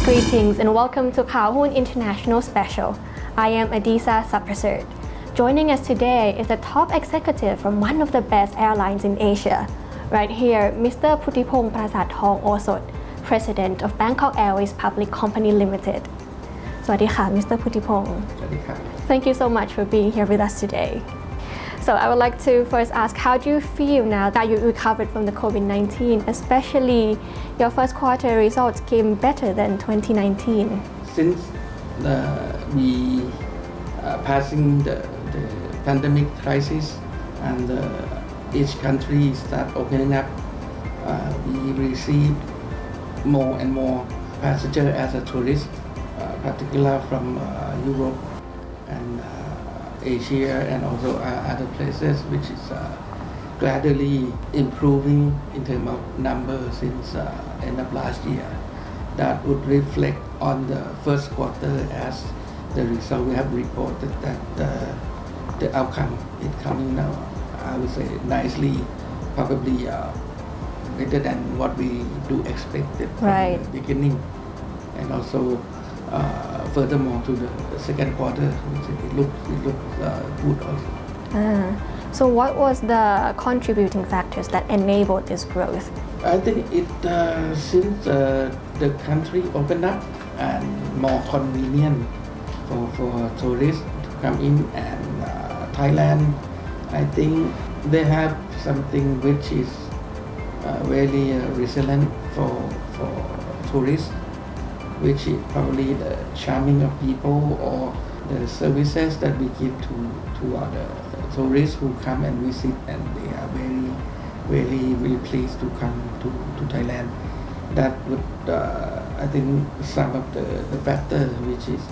Greetings and welcome to Kaohoon International Special. I am Adisa Saprasert. Joining us today is a top executive from one of the best airlines in Asia. Right here, Mr.Puttipong Prasarttong-Osoth, President of Bangkok Airways Public Company Limited. สวัสดีค่ะ Mr. Puttipong. สวัสดีครับ Thank you so much for being here with us today. So I would like to first ask, how do you feel now that you recovered from the COVID-19, especially your first quarter results came better than 2019? Since we passing the pandemic crisis and each country start opening up, we received more and more passengers as a tourist, particularly from Europe and Asia and also other places, which is gradually improving in terms of numbers since end of last year. That would reflect on the first quarter as the result we have reported that the outcome is coming now, I would say nicely, probably better than what we do expected from the beginning, and also furthermore to the second quarter, it looks good also. So what was the contributing factors that enabled this growth? I think it since the country opened up and more convenient for tourists to come in, and Thailand, I think they have something which is very resilient for tourists, which is probably the charming of people or the services that we give to other tourists who come and visit, and they are very pleased to come to Thailand. That would I think some of the factor which is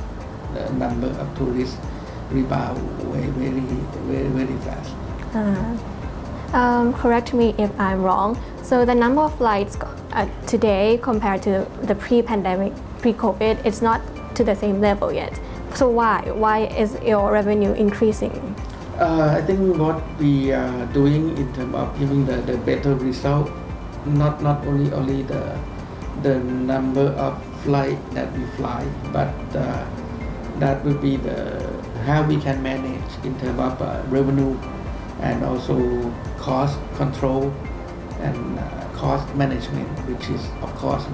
the number of tourists rebound very fast. Correct me if I'm wrong. So the number of flights today compared to the pre-pandemic, pre-COVID, it's not to the same level yet. So why is your revenue increasing? I think what we are doing in terms of giving the better result, not only the number of flight that we fly, but that would be how we can manage in terms of revenue and also cost control and cost management, which is of course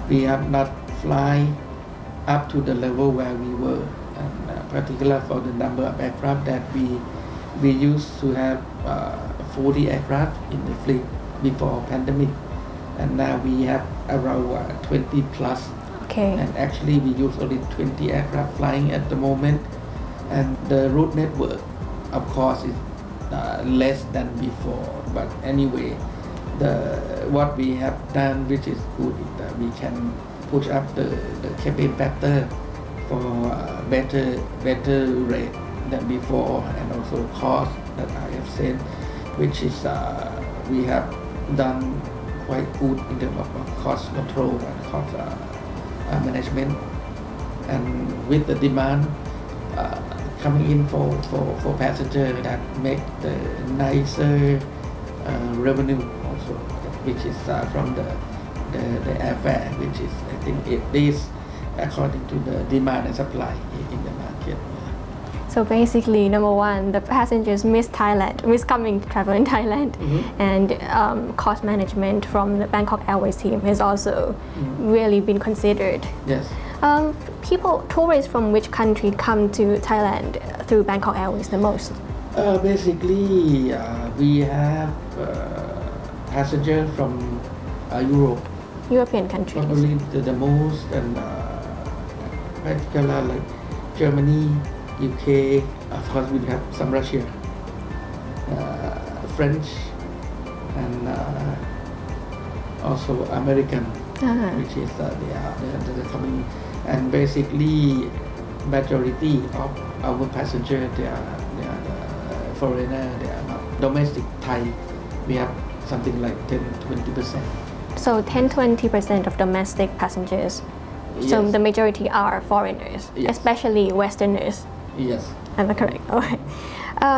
we have not fly up to the level where we were, and particularly for the number of aircraft that we used to have 40 aircraft in the fleet before pandemic, and now we have around 20 plus. Okay. And actually we use only 20 aircraft flying at the moment, and the route network of course is less than before, but anyway what we have done, which is good, is that we can push up the cabin factor for better rate than before, and also cost that I have said, which is we have done quite good in terms of cost control and cost management, and with the demand coming in for passenger, that make the nicer revenue also, which is from the airfare, which is I think it is according to the demand and supply in the market. So basically, number one, the passengers miss coming to travel in Thailand, and cost management from the Bangkok Airways team has also really been considered. Yes. Tourists from which country come to Thailand through Bangkok Airways the most? Basically, we have passengers from Europe. European countries. Probably the most, and particularly like Germany, UK, of course we have some Russia, French, and also American, which is they are coming, and basically majority of our passengers they are foreigner, they are not domestic Thai. We have something like 10-20%. So 10-20% of domestic passengers. Yes. So the majority are foreigners, yes, especially Westerners. Yes. Am I correct? Okay.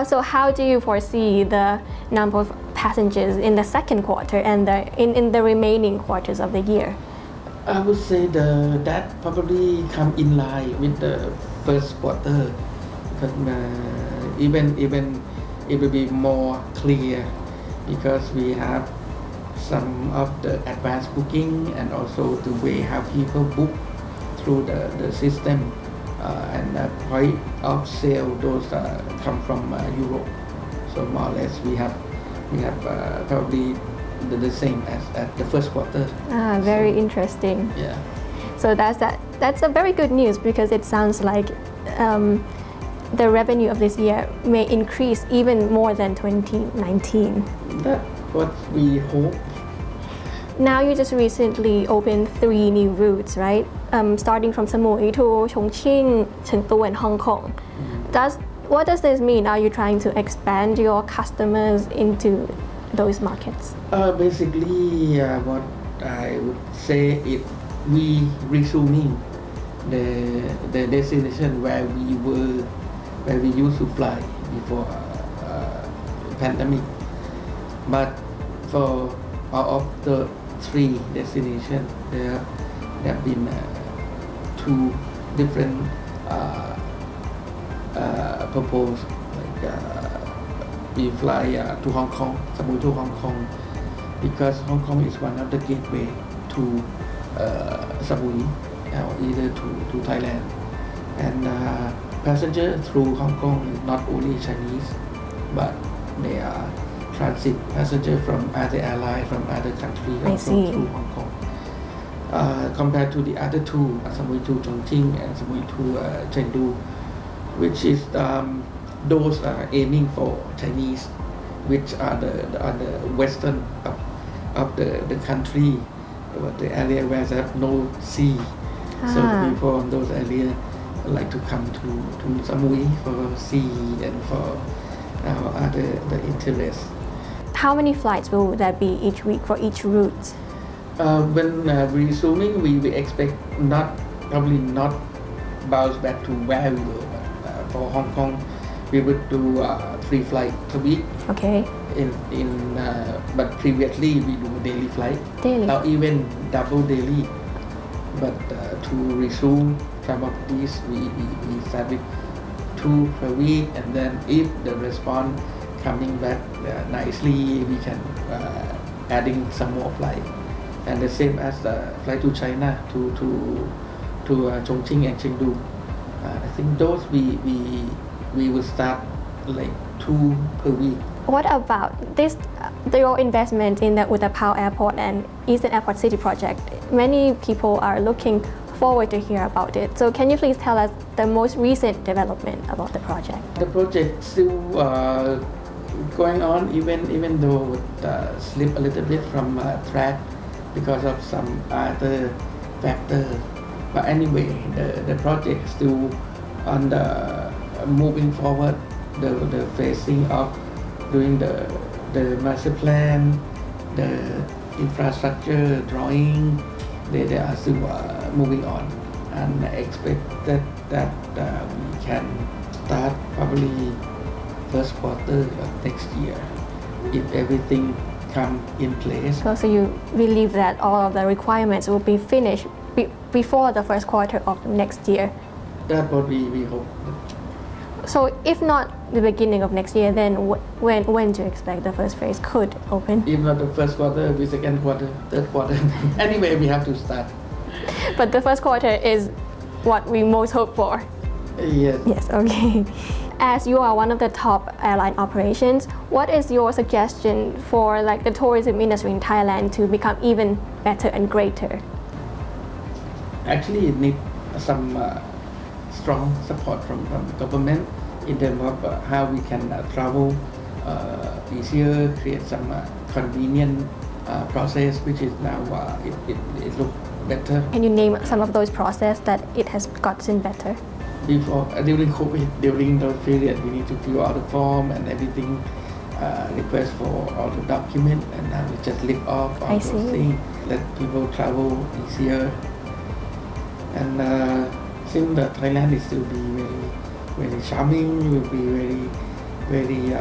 So how do you foresee the number of passengers in the second quarter and in the remaining quarters of the year? I would say that probably come in line with the first quarter, because even it will be more clear because we have some of the advanced booking and also the way how people book through the system and point of sale those come from Europe. So more or less we have probably the same as at the first quarter. Very interesting. Yeah. So that's a very good news because it sounds like the revenue of this year may increase even more than 2019. That's what we hope. Now you just recently opened 3 new routes, right? Starting from Samui to Chongqing, Chengdu and Hong Kong. What does this mean? Are you trying to expand your customers into those markets? Basically, what I would say is we resuming the destination where we used to fly before pandemic. But for all of the 3 destinations, there have been 2 different proposed. Like we fly to Hong Kong, Samui to Hong Kong, because Hong Kong is one of the gateway to Samui, or either to Thailand. And passenger through Hong Kong is not only Chinese, but they are transit passenger from other airlines from other countries also through Hong Kong. Compared to the other 2, Samui to Chongqing and Samui to Chengdu, which is those aiming for Chinese, which are the western of the country, the area where they have no sea. So people in those areas like to come to Samui for sea and for other interests. How many flights will there be each week for each route? When resuming, we expect probably not bounce back to where we were. But for Hong Kong, we would do 3 flights a week. Okay. But previously we do daily flight. Daily. Or even double daily. But to resume some of these, we start with 2 per week, and then if the response coming back nicely, we can adding some more flight. And the same as the flight to China to Chongqing and Chengdu. I think those we will start like 2 per week. What about your investment in the Uttapao Airport and Eastern Airport City project? Many people are looking forward to hear about it. So can you please tell us the most recent development about the project? The project still going on, even though it slip a little bit from track because of some other factors. But anyway, the project still on the moving forward. The phasing of doing the master plan, the infrastructure drawing, they are still moving on, and I expect that we can start probably first quarter of next year if everything come in place. So you believe that all of the requirements will be finished before the first quarter of next year? That's what we hope. So if not the beginning of next year, then when do you expect the first phase could open? If not the first quarter, maybe second quarter, third quarter. Anyway, we have to start. But the first quarter is what we most hope for. Yes. Yes, okay. As you are one of the top airline operations, what is your suggestion for like the tourism industry in Thailand to become even better and greater? Actually, it needs some strong support from the government in terms of how we can travel easier, create some convenient process, which is now it looks better. Can you name some of those processes that it has gotten better? Before during COVID, during those period, we need to fill out the form and everything, request for all the document, and now we just lift off all those things, let people travel easier. And since the Thailand is still be very charming, will be very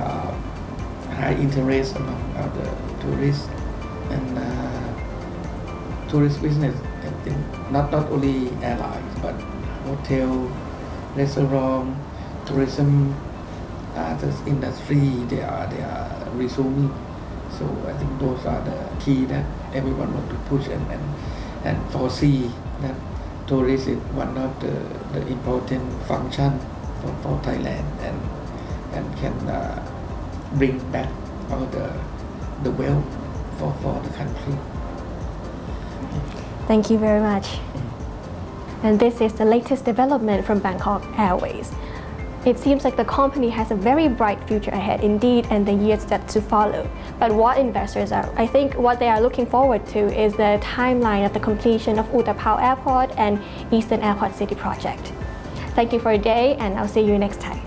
high interest among the tourists, and tourist business think not only airlines but hotel, restaurant, tourism, others industry they are resuming. So I think those are the key that everyone want to push and foresee that tourism is one of the important function for Thailand and can bring back all the wealth for the country. Thank you very much. And this is the latest development from Bangkok Airways. It seems like the company has a very bright future ahead indeed and the years that to follow. But what investors are, I think what they are looking forward to is the timeline of the completion of Utapao Airport and Eastern Airport City project. Thank you for your day and I'll see you next time.